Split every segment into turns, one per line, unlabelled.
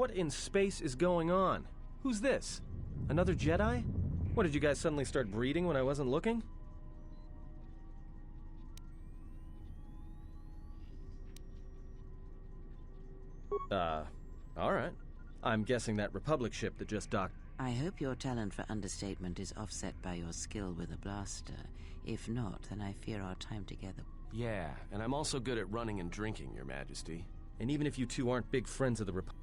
What in space is going on? Who's this? Another Jedi? What, did you guys suddenly start breeding when I wasn't looking? Alright. I'm guessing that Republic ship that just docked.
I hope your talent for understatement is offset by your skill with a blaster. If not, then I fear our time together.
Yeah, and I'm also good at running and drinking, Your Majesty.
And even if you two aren't big friends of the Republic.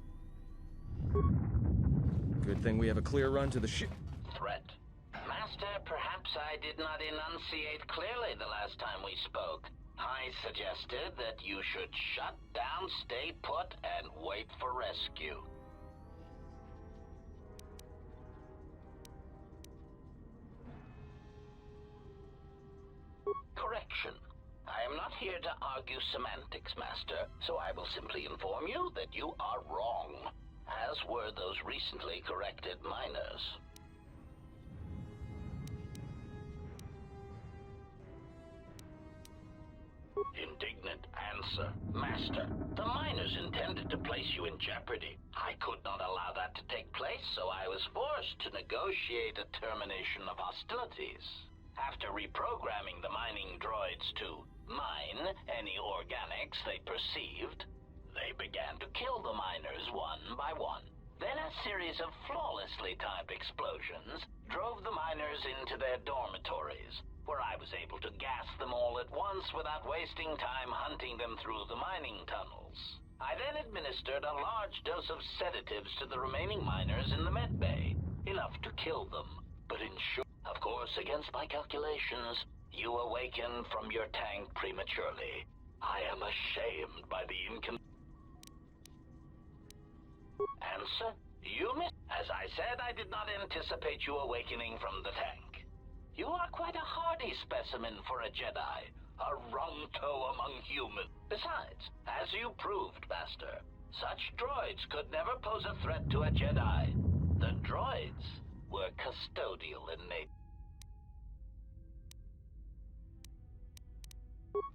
Good thing we have a clear run to the ship.
Threat. Master, perhaps I did not enunciate clearly the last time we spoke. I suggested that you should shut down, stay put, and wait for rescue. Correction. I am not here to argue semantics, Master, so I will simply inform you that you are wrong, as were those recently corrected miners. Indignant answer. Master, the miners intended to place you in jeopardy. I could not allow that to take place, so I was forced to negotiate a termination of hostilities. After reprogramming the mining droids to mine any organics they perceived, they began to kill the miners one by one. Then a series of flawlessly timed explosions drove the miners into their dormitories, where I was able to gas them all at once without wasting time hunting them through the mining tunnels. I then administered a large dose of sedatives to the remaining miners in the med bay, enough to kill them, but of course, against my calculations, you awaken from your tank prematurely. I am ashamed by the Answer? You missed. As I said, I did not anticipate you awakening from the tank. You are quite a hardy specimen for a Jedi, a wrong-toe among humans. Besides, as you proved, Master, such droids could never pose a threat to a Jedi. The droids were custodial in nature.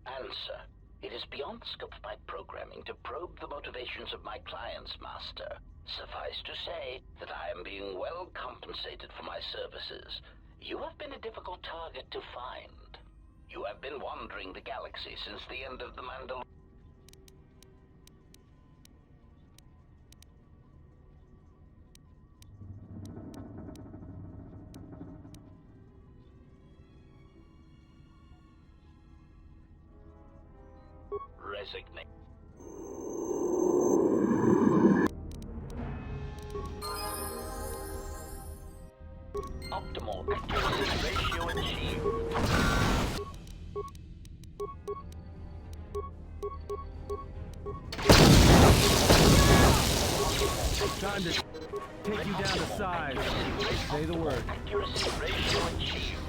Answer. It is beyond the scope of my programming to probe the motivations of my clients, Master. Suffice to say that I am being well compensated for my services. You have been a difficult target to find. You have been wandering the galaxy since the end of the Mandalorian. Resignate. Optimal accuracy ratio achieved.
Time to take you down to size. Say the word.
Accuracy ratio achieved.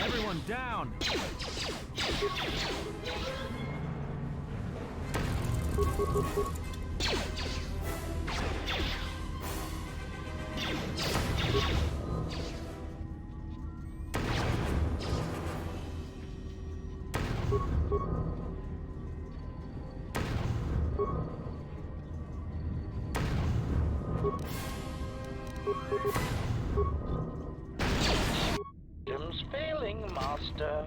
Everyone down!
Systems failing, Master.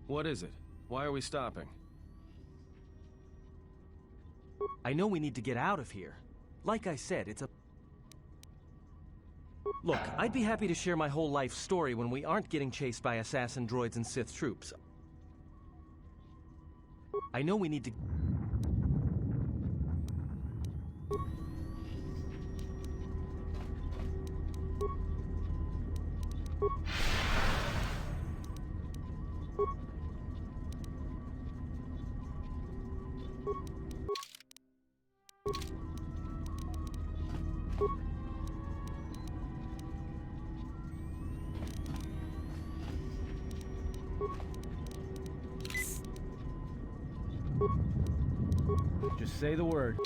What is it? Why are we stopping?
I know we need to get out of here. Like I said, it's a... Look, I'd be happy to share my whole life story when we aren't getting chased by assassin droids and Sith troops. I know we need to...
Just say the word.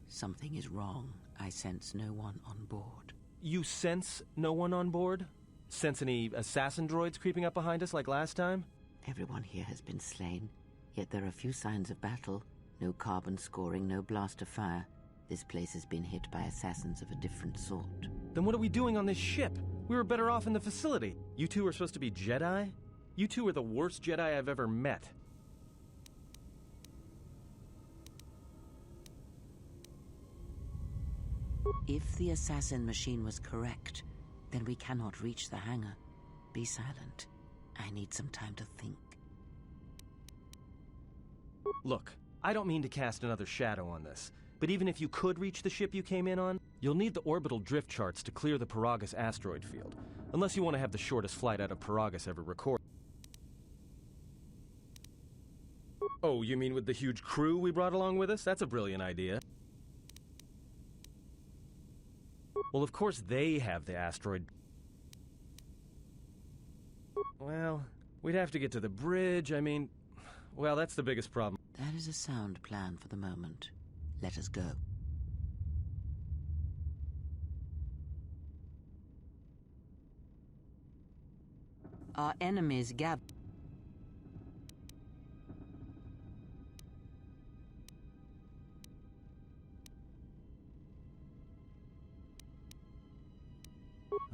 Something is wrong. I sense no one on board.
You sense no one on board? Sense any assassin droids creeping up behind us like last time?
Everyone here has been slain, yet there are few signs of battle. No carbon scoring, no blaster fire. This place has been hit by assassins of a different sort.
Then what are we doing on this ship? We were better off in the facility. You two are supposed to be Jedi? You two are the worst Jedi I've ever met.
If the assassin machine was correct, then we cannot reach the hangar. Be silent. I need some time to think.
Look, I don't mean to cast another shadow on this, but even if you could reach the ship you came in on, you'll need the orbital drift charts to clear the Paragus asteroid field, unless you want to have the shortest flight out of Paragus ever recorded. Oh, you mean with the huge crew we brought along with us? That's a brilliant idea. Well, of course they have the asteroid. Well, we'd have to get to the bridge, well, that's the biggest problem.
That is a sound plan for the moment. Let us go. Our enemies gather.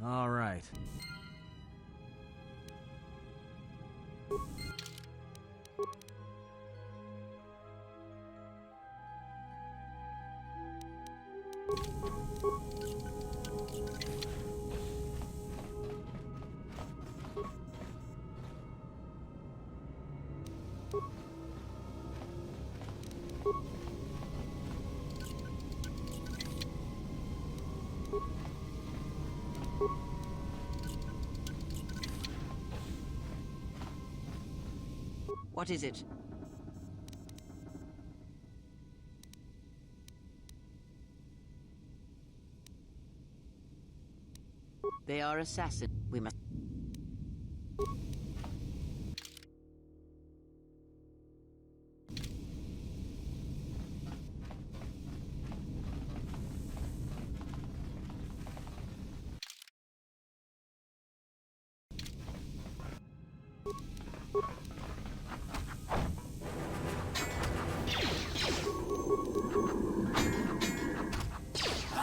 All right.
What is it? They are assassins. We must...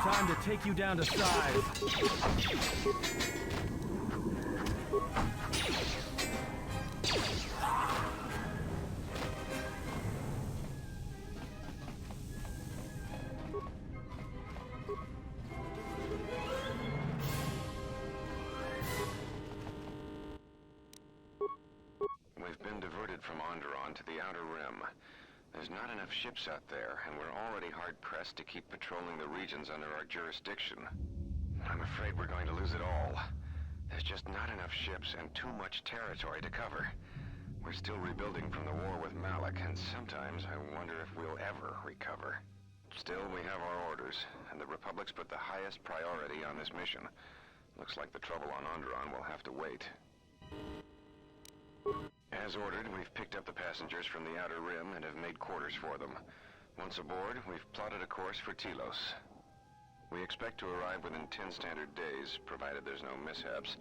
Time to take you down to size.
There's not enough ships out there, and we're already hard-pressed to keep patrolling the regions under our jurisdiction. I'm afraid we're going to lose it all. There's just not enough ships and too much territory to cover. We're still rebuilding from the war with Malik, and sometimes I wonder if we'll ever recover. Still, we have our orders, and the Republic's put the highest priority on this mission. Looks like the trouble on Onderon will have to wait. As ordered, we've picked up the passengers from the Outer Rim and have made quarters for them. Once aboard, we've plotted a course for Telos. We expect to arrive within 10 standard days, provided there's no mishaps.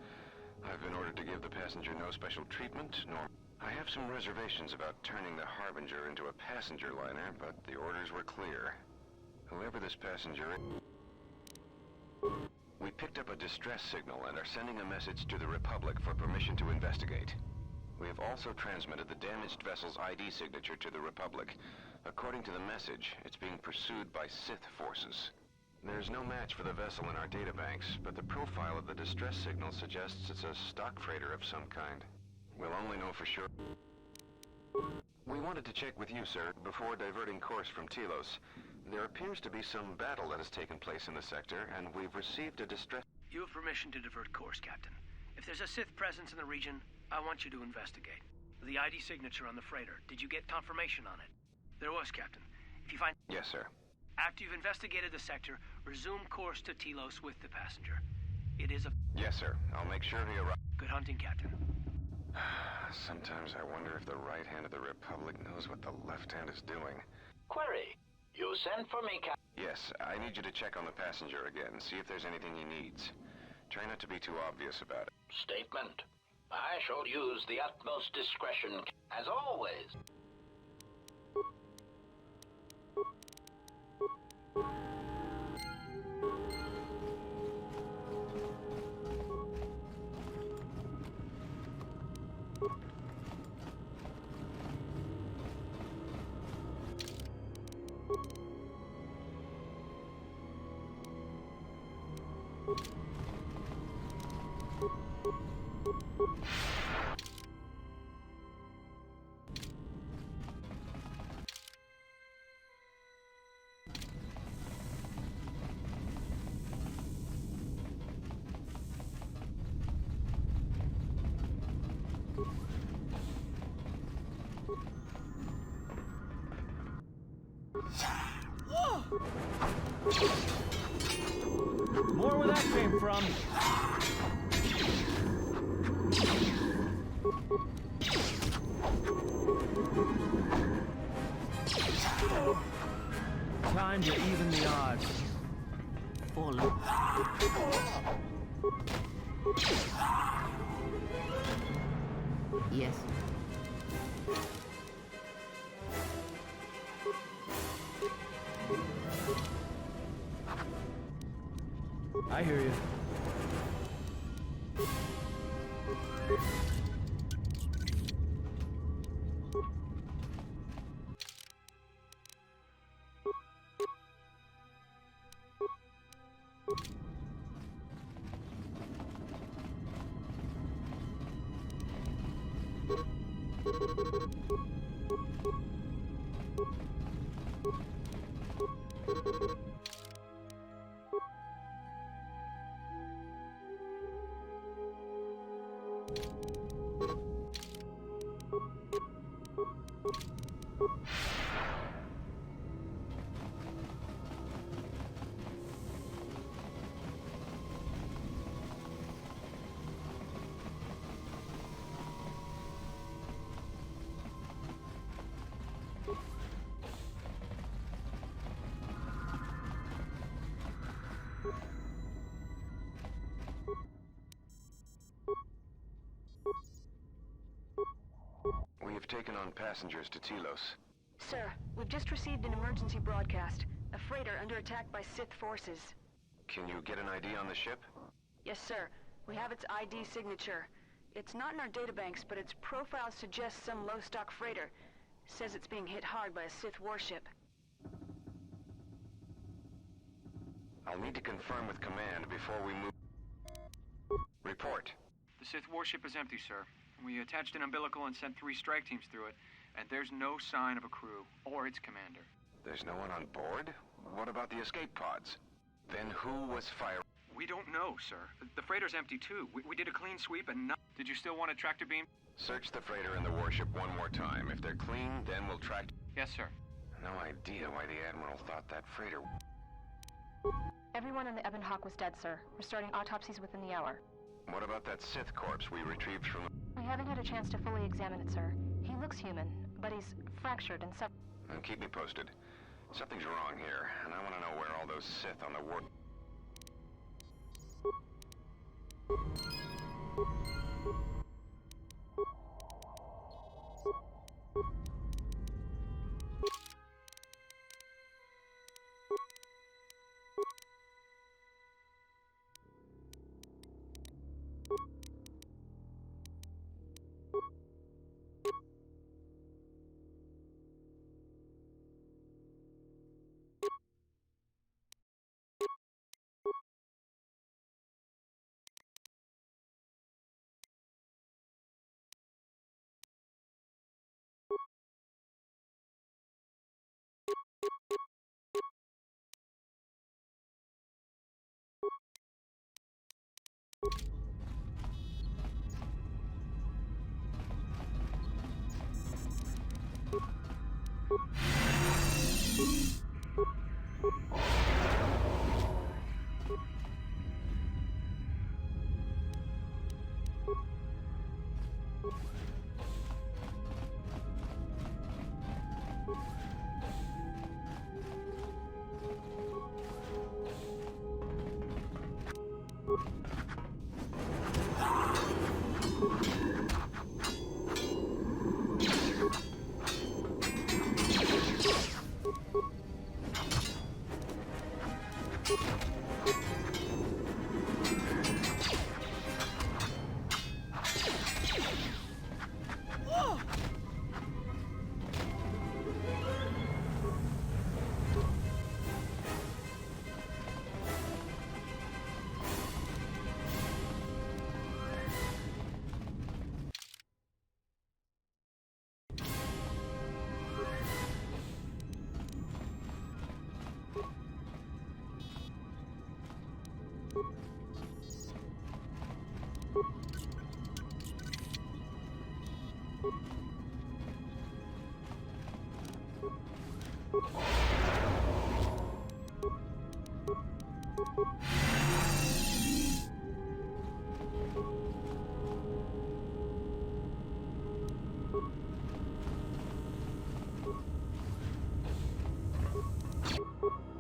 I've been ordered to give the passenger no special treatment, nor... I have some reservations about turning the Harbinger into a passenger liner, but the orders were clear. Whoever this passenger is... We picked up a distress signal and are sending a message to the Republic for permission to investigate. We have also transmitted the damaged vessel's ID signature to the Republic. According to the message, it's being pursued by Sith forces. There's no match for the vessel in our databanks, but the profile of the distress signal suggests it's a stock freighter of some kind. We'll only know for sure. We wanted to check with you, sir, before diverting course from Telos. There appears to be some battle that has taken place in the sector, and we've received a distress...
You have permission to divert course, Captain. If there's a Sith presence in the region, I want you to investigate. The ID signature on the freighter, did you get confirmation on it? There was, Captain. If you find...
Yes, sir.
After you've investigated the sector, resume course to Telos with the passenger. It is a...
Yes, sir. I'll make sure he arrives.
Good hunting, Captain.
Sometimes I wonder if the right hand of the Republic knows what the left hand is doing.
Query. You sent for me, Captain.
Yes, I need you to check on the passenger again, see if there's anything he needs. Try not to be too obvious about it.
Statement. I shall use the utmost discretion, as always.
More where that came from. Time to even the odds.
Fallen. Yes.
I hear you.
We have taken on passengers to Telos.
Sir, we've just received an emergency broadcast. A freighter under attack by Sith forces.
Can you get an ID on the ship?
Yes, sir. We have its ID signature. It's not in our databanks, but its profile suggests some low-stock freighter. Says it's being hit hard by a Sith warship.
I'll need to confirm with command before we move. Report.
The Sith warship is empty, sir. We attached an umbilical and sent 3 strike teams through it. and there's no sign of a crew or its commander.
There's no one on board? What about the escape pods? Then who was firing?
We don't know, sir. The freighter's empty, too. We did a clean sweep and no... Did you still want a tractor beam?
Search the freighter and the warship one more time. If they're clean, then we'll track...
Yes, sir.
No idea why the Admiral thought that freighter...
Everyone on the Ebon Hawk was dead, sir. We're starting autopsies within the hour.
What about that Sith corpse we retrieved from...
We haven't had a chance to fully examine it, sir. He looks human, but he's fractured and
And keep me posted. Something's wrong here, and I want to know where all those Sith on the war...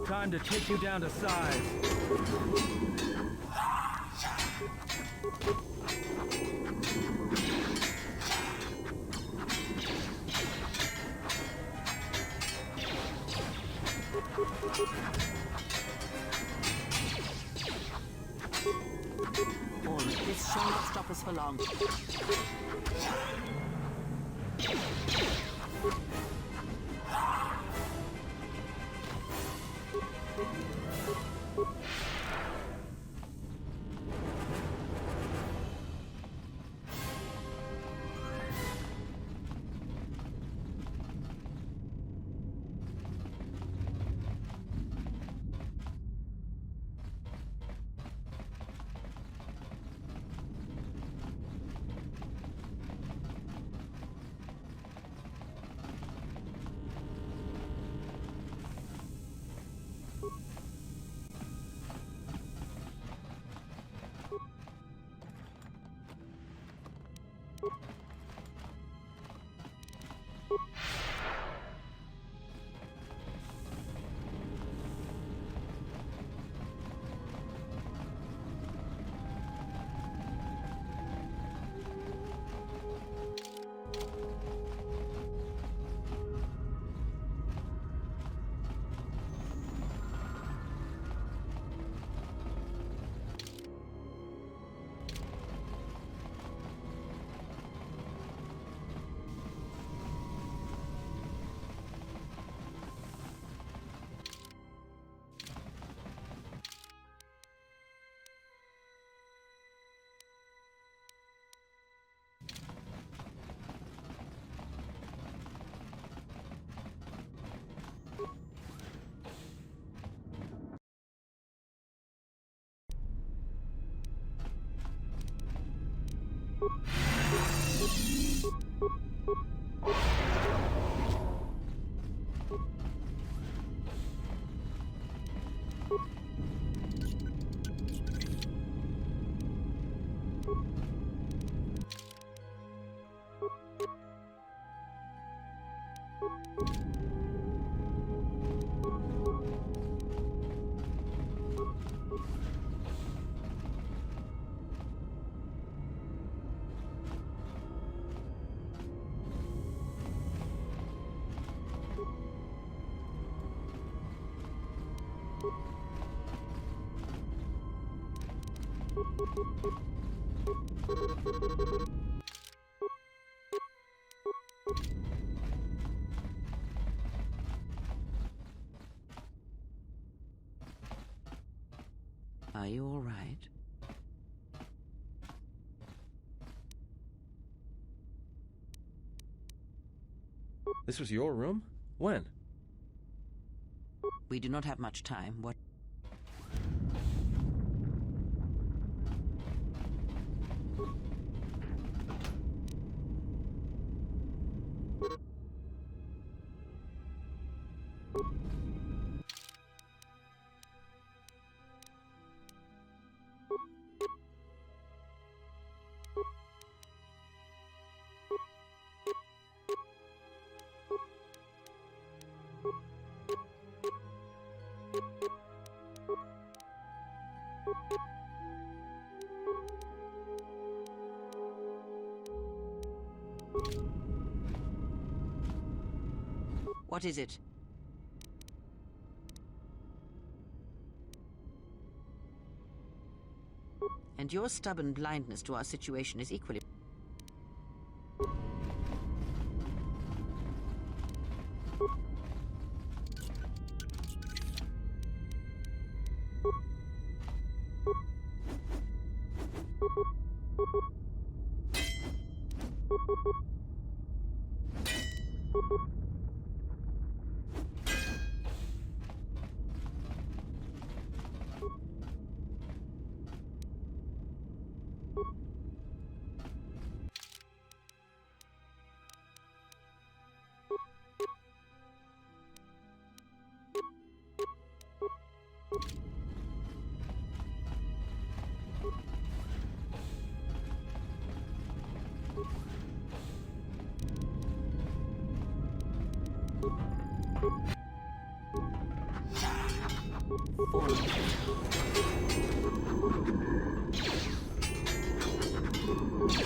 Time to take you down to size.
All right, this shall not stop us for long. Are you all right?
This was your room? When?
We do not have much time. What? What is it? And your stubborn blindness to our situation is equally...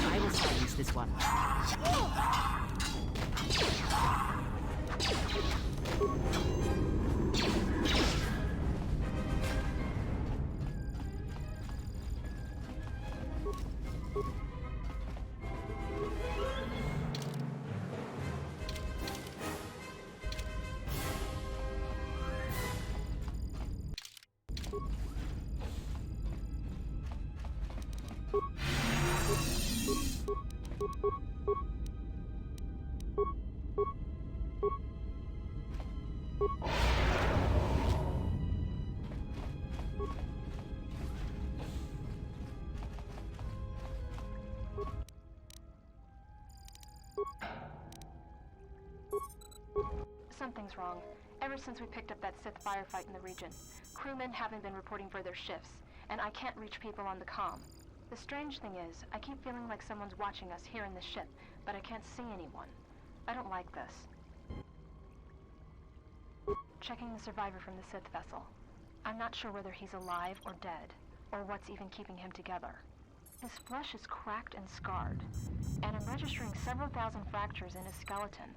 I will silence this one.
Something's wrong. Ever since we picked up that Sith firefight in the region, crewmen haven't been reporting for their shifts, and I can't reach people on the comm. The strange thing is, I keep feeling like someone's watching us here in the ship, but I can't see anyone. I don't like this. Checking the survivor from the Sith vessel. I'm not sure whether he's alive or dead, or what's even keeping him together. His flesh is cracked and scarred, and I'm registering several thousand fractures in his skeleton,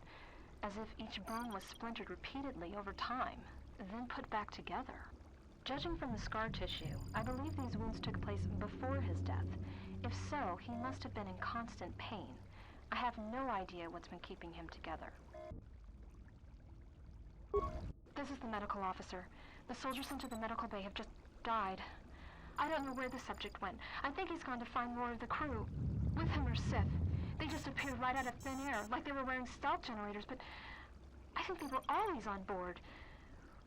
as if each bone was splintered repeatedly over time, then put back together. Judging from the scar tissue, I believe these wounds took place before his death. If so, he must have been in constant pain. I have no idea what's been keeping him together. This is the medical officer. The soldiers sent to the medical bay have just died. I don't know where the subject went. I think he's gone to find more of the crew. With him are Sith. They just appeared right out of thin air, like they were wearing stealth generators, but I think they were always on board.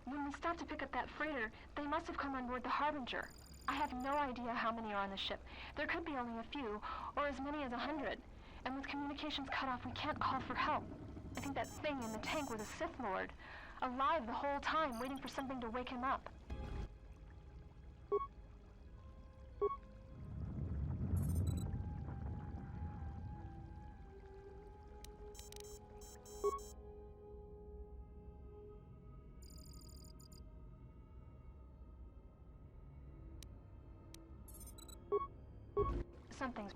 When we stopped to pick up that freighter, they must have come on board the Harbinger. I have no idea how many are on the ship. There could be only a few, or as many as 100. And with communications cut off, we can't call for help. I think that thing in the tank was a Sith Lord. Alive the whole time, waiting for something to wake him up. Something's...